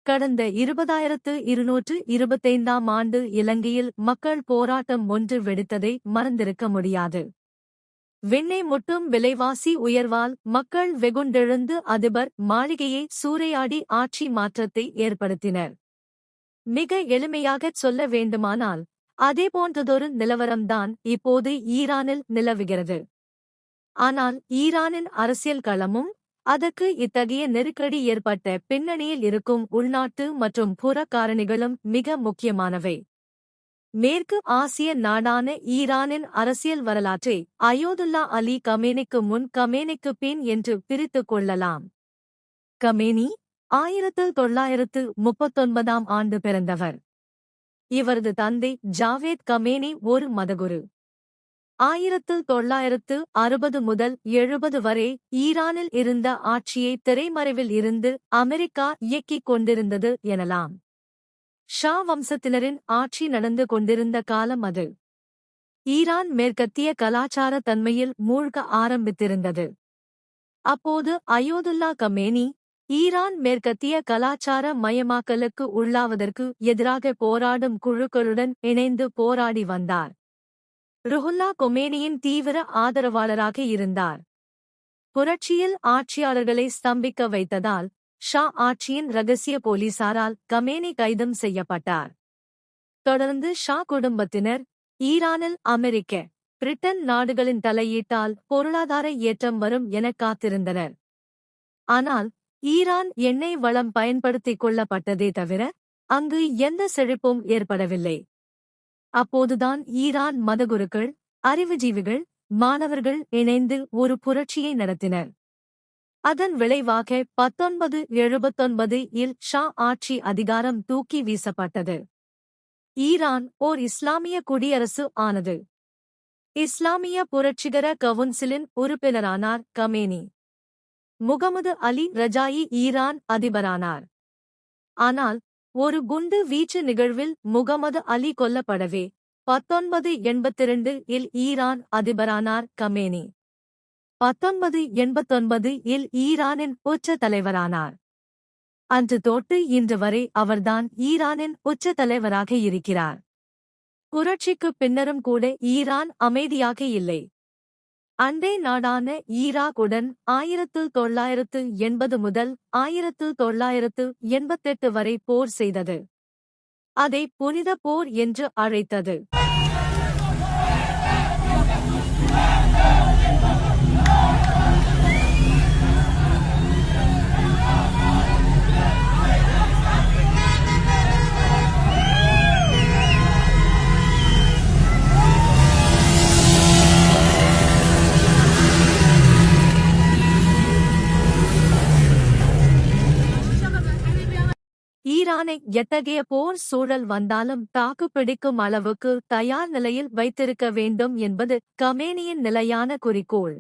கடந்த 20,225ஆம் ஆண்டு இலங்கையில் மக்கள் போராட்டம் ஒன்று வெடித்ததை மறந்திருக்க முடியாது. வெண்ணெய் முட்டும் விலைவாசி உயர்வால் மக்கள் வெகுண்டெழுந்து அதிபர் மாளிகையை சூறையாடி ஆட்சி மாற்றத்தை ஏற்படுத்தினர். மிக எளிமையாகச் சொல்ல வேண்டுமானால், அதேபோன்றதொரு நிலவரம்தான் இப்போது ஈரானில் நிலவுகிறது. ஆனால் ஈரானின் அரசியல் களமும் அதற்கு இத்தகைய நெருக்கடி ஏற்பட்ட பின்னணியில் இருக்கும் உள்நாட்டு மற்றும் புற காரணிகளும் மிக முக்கியமானவை. மேற்கு ஆசிய நாடான ஈரானின் அரசியல் வரலாற்றை அயோதுல்லா அலி கமேனிக்கு முன் கமேனிக்கு பின் என்று பிரித்துக் கொள்ளலாம். கமேனி 1939ஆம் ஆண்டு பிறந்தவர். இவரது தந்தை ஜாவேத் கமேனி ஒரு மதகுரு. 1960 முதல் 70 வரை ஈரானில் இருந்த ஆட்சியை திரைமறைவில் இருந்து அமெரிக்கா இயக்கிக் கொண்டிருந்தது எனலாம். ஷா வம்சத்தினரின் ஆட்சி நடந்து கொண்டிருந்த காலம் அது. ஈரான் மேற்கத்திய கலாச்சார தன்மையில் மூழ்க ஆரம்பித்திருந்தது. அப்போது அயோதுல்லா கமேனி ஈரான் மேற்கத்திய கலாச்சார மயமாக்கலுக்கு உள்ளாவதற்கு எதிராக போராடும் குழுக்களுடன் இணைந்து போராடி வந்தார். ருஹுல்லா கொமேனியின் தீவிர ஆதரவாளராக இருந்தார். புரட்சியில் ஆட்சியாளர்களை ஸ்தம்பிக்க வைத்ததால் ஷா ஆட்சியின் இரகசிய போலீசாரால் கமேனி கைதும் செய்யப்பட்டார். தொடர்ந்து ஷா குடும்பத்தினர் ஈரானில் அமெரிக்க, பிரிட்டன் நாடுகளின் தலையீட்டால் பொருளாதார ஏற்றம் வரும் என காத்திருந்தனர். ஆனால் ஈரான் எண்ணெய் வளம் பயன்படுத்திக் கொள்ளப்பட்டதே தவிர அங்கு எந்த செழிப்பும் ஏற்படவில்லை. அப்போதுதான் ஈரான் மதகுருக்கள், அறிவுஜீவிகள், மாணவர்கள் இணைந்து ஒரு புரட்சியை நடத்தினர். அதன் விளைவாக 1979இல் ஷா ஆட்சி அதிகாரம் தூக்கி வீசப்பட்டது. ஈரான் ஓர் இஸ்லாமிய குடியரசு ஆனது. இஸ்லாமிய புரட்சிகர கவுன்சிலின் உறுப்பினரானார் கமேனி. முகமது அலி ரஜாயி ஈரான் அதிபரானார். ஆனால் ஒரு குண்டு வீச்சு நிகழ்வில் முகமது அலி கொல்லப்படவே 1982இல் ஈரான் அதிபரானார் கமேனி. 1989இல் ஈரானின் உச்ச தலைவரானார். அன்று தொட்டு இன்று வரை அவர்தான் ஈரானின் உச்ச தலைவராக இருக்கிறார். புரட்சிக்குப் பின்னரும் கூட ஈரான் அமைதியாக இல்லை. அண்டை நாடான ஈராக்குடன் 1980 முதல் 1988 வரை போர் செய்தது. அதை புனித போர் என்று அழைத்தது. ஈரானை எத்தகைய போர் சூழல் வந்தாலும் தாக்குப்பிடிக்கும் அளவுக்கு தயார் நிலையில் வைத்திருக்க வேண்டும் என்பது கமேனியின் நிலையான குறிக்கோள்.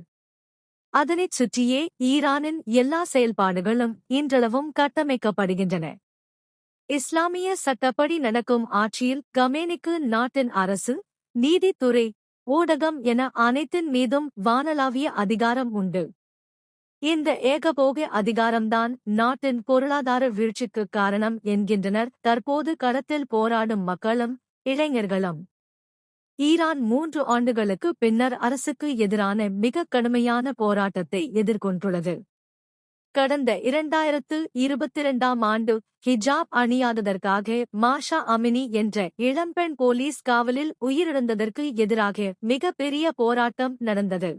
அதனைச் சுற்றியே ஈரானின் எல்லா செயல்பாடுகளும் இன்றளவும் கட்டமைக்கப்படுகின்றன. இஸ்லாமிய சட்டப்படி நடக்கும் ஆட்சியில் கமேனிக்கு நாட்டின் அரசு, நீதித்துறை, ஊடகம் என அனைத்தின் மீதும் வானளாவிய அதிகாரம் உண்டு. இந்த ஏகபோக அதிகாரம்தான் நாட்டின் பொருளாதார வீழ்ச்சிக்குக் காரணம் என்கின்றனர் தற்போது களத்தில் போராடும் மக்களும் இளைஞர்களும். ஈரான் 3 ஆண்டுகளுக்கு பின்னர் அரசுக்கு எதிரான மிக கடுமையான போராட்டத்தை எதிர்கொண்டுள்ளது. கடந்த 2022ஆம் ஆண்டு ஹிஜாப் அணியாததற்காக மாஷா அமினி என்ற இளம்பெண் போலீஸ் காவலில் உயிரிழந்ததற்கு எதிராக மிக பெரிய போராட்டம் நடந்தது.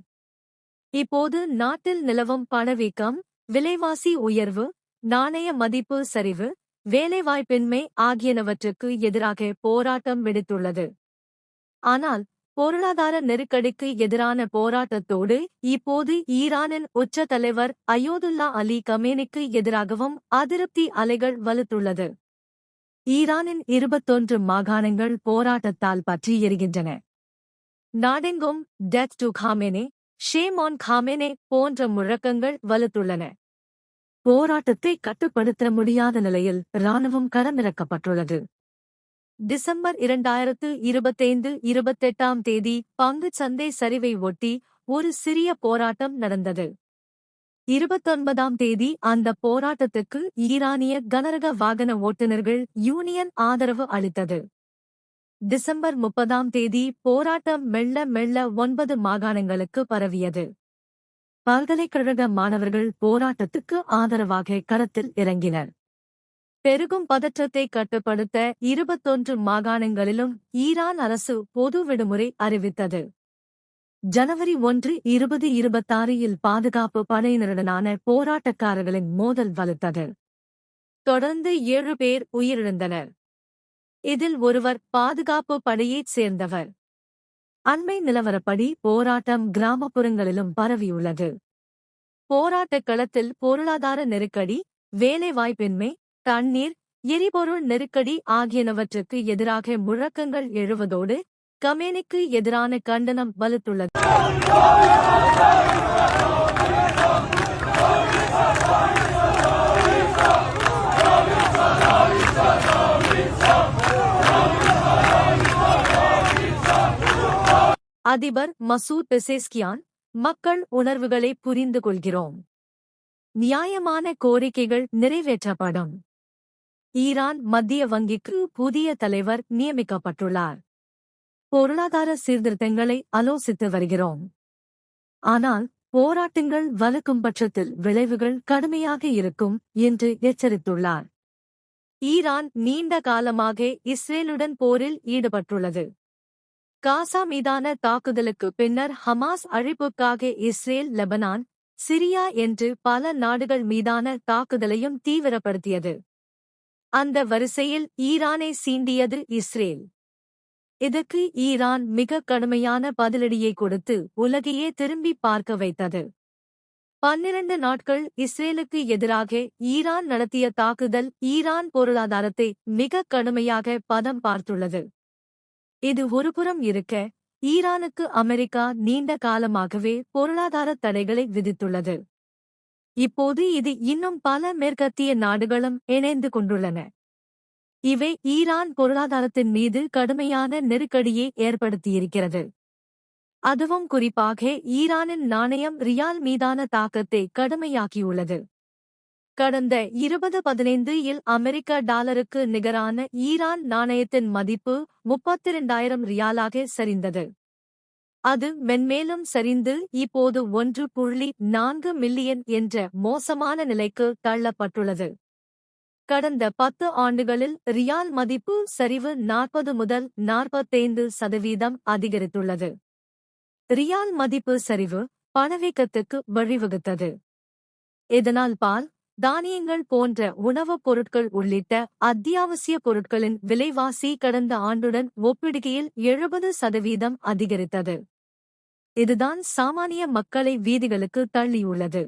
இப்போது நாட்டில் நிலவும் பணவீக்கம், விலைவாசி உயர்வு, நாணய மதிப்பு சரிவு, வேலைவாய்ப்பின்மை ஆகியனவற்றுக்கு எதிராக போராட்டம் வெடித்துள்ளது. ஆனால் பொருளாதார நெருக்கடிக்கு எதிரான போராட்டத்தோடு இப்போது ஈரானின் உச்ச தலைவர் அயோதுல்லா அலி கமேனிக்கு எதிராகவும் அதிருப்தி அலைகள் வலுத்துள்ளது. ஈரானின் 21 மாகாணங்கள் போராட்டத்தால் பற்றி எரிகின்றன. நாடெங்கும் டெத் டு காமெனே, ஷேம் ஆன் காமெனே போன்ற முழக்கங்கள் வலுத்துள்ளன. போராட்டத்தை கட்டுப்படுத்த முடியாத நிலையில் இராணுவம் களமிறக்கப்பட்டுள்ளது. டிசம்பர் 2025-28ஆம் தேதி பங்குச் சந்தை சரிவை ஒட்டி ஒரு சிறிய போராட்டம் நடந்தது. 29ஆம் தேதி அந்த போராட்டத்துக்கு ஈரானிய கனரக வாகன ஓட்டுநர்கள் யூனியன் ஆதரவு அளித்தது. டிசம்பர் 30ஆம் தேதி போராட்டம் மெல்ல மெல்ல 9 மாகாணங்களுக்கு பரவியது. பல்கலைக்கழக மாணவர்கள் போராட்டத்துக்கு ஆதரவாக களத்தில் இறங்கினர். பெருகும் பதற்றத்தை கட்டுப்படுத்த 21 மாகாணங்களிலும் ஈரான் அரசு பொது விடுமுறை அறிவித்தது. ஜனவரி 1, 2026 பாதுகாப்பு படையினருடனான போராட்டக்காரர்களின் மோதல் வலுத்தது. தொடர்ந்து 7 பேர் உயிரிழந்தனர். இதில் ஒருவர் பாதுகாப்பு படையைச் சேர்ந்தவர். அண்மை நிலவரப்படி போராட்டம் கிராமப்புறங்களிலும் பரவியுள்ளது. போராட்டக் களத்தில் பொருளாதார நெருக்கடி, வேலைவாய்ப்பின்மை, தண்ணீர், எரிபொருள் நெருக்கடி ஆகியனவற்றுக்கு எதிராக முழக்கங்கள் எழுவதோடு கமேனிக்கு எதிரான கண்டனம் வலுத்துள்ளது. அதிபர் மசூத் பெசேஸ்கியான், மக்கள் உணர்வுகளை புரிந்து கொள்கிறோம். நியாயமான கோரிக்கைகள் நிறைவேற்றப்படும். ஈரான் மத்திய வங்கிக்கு புதிய தலைவர் நியமிக்கப்பட்டுள்ளார். பொருளாதார சீர்திருத்தங்களை ஆலோசித்து வருகிறோம். ஆனால் போராட்டங்கள் வலுக்கும் பட்சத்தில் விளைவுகள் கடுமையாக இருக்கும் என்று எச்சரித்துள்ளார். ஈரான் நீண்ட காலமாக இஸ்ரேலுடன் போரில் ஈடுபட்டுள்ளது. காசா மீதான தாக்குதலுக்கு பின்னர் ஹமாஸ் அழிப்புக்காக இஸ்ரேல், லெபனான், சிரியா என்று பல நாடுகள் மீதான தாக்குதலையும் தீவிரப்படுத்தியது. அந்த வரிசையில் ஈரானை சீண்டியது இஸ்ரேல். இதற்கு ஈரான் மிக கடுமையான பதிலடியை கொடுத்து உலகையே திரும்பி பார்க்க வைத்தது. 12 நாட்கள் இஸ்ரேலுக்கு எதிராக ஈரான் நடத்திய தாக்குதல் ஈரான் பொருளாதாரத்தை மிக கடுமையாக பதம் பார்த்துள்ளது. இது ஒருபுறம் இருக்க, ஈரானுக்கு அமெரிக்கா நீண்ட காலமாகவே பொருளாதார தடைகளை விதித்துள்ளது. இப்போது இது இன்னும் பல மேற்கத்திய நாடுகளும் இணைந்து கொண்டுள்ளன. இவை ஈரான் பொருளாதாரத்தின் மீது கடுமையான நெருக்கடியை ஏற்படுத்தியிருக்கிறது. அதுவும் குறிப்பாக ஈரானின் நாணயம் ரியால் மீதான தாக்கத்தை கடுமையாக்கியுள்ளது. கடந்த 2015 அமெரிக்க டாலருக்கு நிகரான ஈரான் நாணயத்தின் மதிப்பு 32,000 ரியாலாக சரிந்தது. அது மென்மேலும் சரிந்து இப்போது 1.4 மில்லியன் என்ற மோசமான நிலைக்கு தள்ளப்பட்டுள்ளது. கடந்த 10 ஆண்டுகளில் ரியால் மதிப்பு சரிவு 40 முதல் 45% அதிகரித்துள்ளது. ரியால் மதிப்பு சரிவு பணவீக்கத்துக்கு வழிவகுத்தது. இதனால் பால், தானியங்கள் போன்ற உணவுப் பொருட்கள் உள்ளிட்ட அத்தியாவசிய பொருட்களின் விலைவாசி கடந்த ஆண்டுடன் ஒப்பிடுகையில் 70% அதிகரித்தது. இதுதான் சாமானிய மக்களை வீதிகளுக்கு தள்ளியுள்ளது.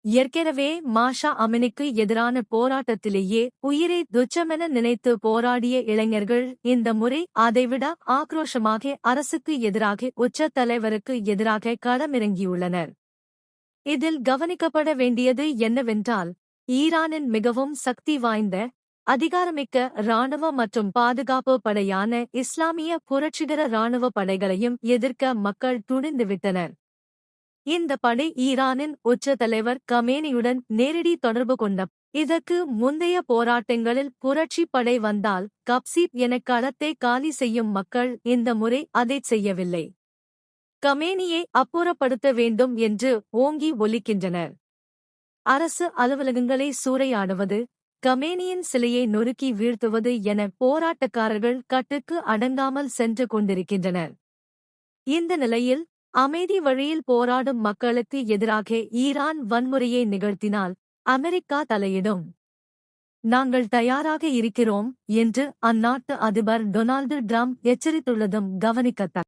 ஏற்கனவே மாஷா அமினிக்கு எதிரான போராட்டத்திலேயே உயிரை துச்சமென நினைத்து போராடிய இளைஞர்கள் இந்த முறை அதைவிட ஆக்ரோஷமாக அரசுக்கு எதிராக உச்ச தலைவருக்கு எதிராக களமிறங்கியுள்ளனர். இதில் கவனிக்கப்பட வேண்டியது என்னவென்றால், ஈரானின் மிகவும் சக்தி வாய்ந்த, அதிகாரமிக்க இராணுவ மற்றும் பாதுகாப்பு படையான இஸ்லாமிய புரட்சிகர இராணுவ படைகளையும் எதிர்க்க மக்கள் துணிந்துவிட்டனர். இந்த படை ஈரானின் உச்ச தலைவர் கமேனியுடன் நேரடி தொடர்பு கொண்ட. இதற்கு முந்தைய போராட்டங்களில் புரட்சி படை வந்தால் கப்சீப் என களத்தை காலி செய்யும் மக்கள் இந்த முறை அதைச் செய்யவில்லை. கமேனியை அப்புறப்படுத்த வேண்டும் என்று ஓங்கி ஒலிக்கின்றனர். அரசு அலுவலகங்களை சூறையாடுவது, கமேனியின் சிலையை நொறுக்கி வீழ்த்துவது என போராட்டக்காரர்கள் கட்டுக்கு அடங்காமல் சென்று கொண்டிருக்கின்றனர். இந்த நிலையில் அமைதி வழியில் போராடும் மக்களுக்கு எதிராக ஈரான் வன்முறையை நிகழ்த்தினால் அமெரிக்கா தலையிடும். நாங்கள் தயாராக இருக்கிறோம் என்று அந்நாட்டு அதிபர் டொனால்டு டிரம்ப் எச்சரித்துள்ளதும் கவனிக்கத்தக்கது.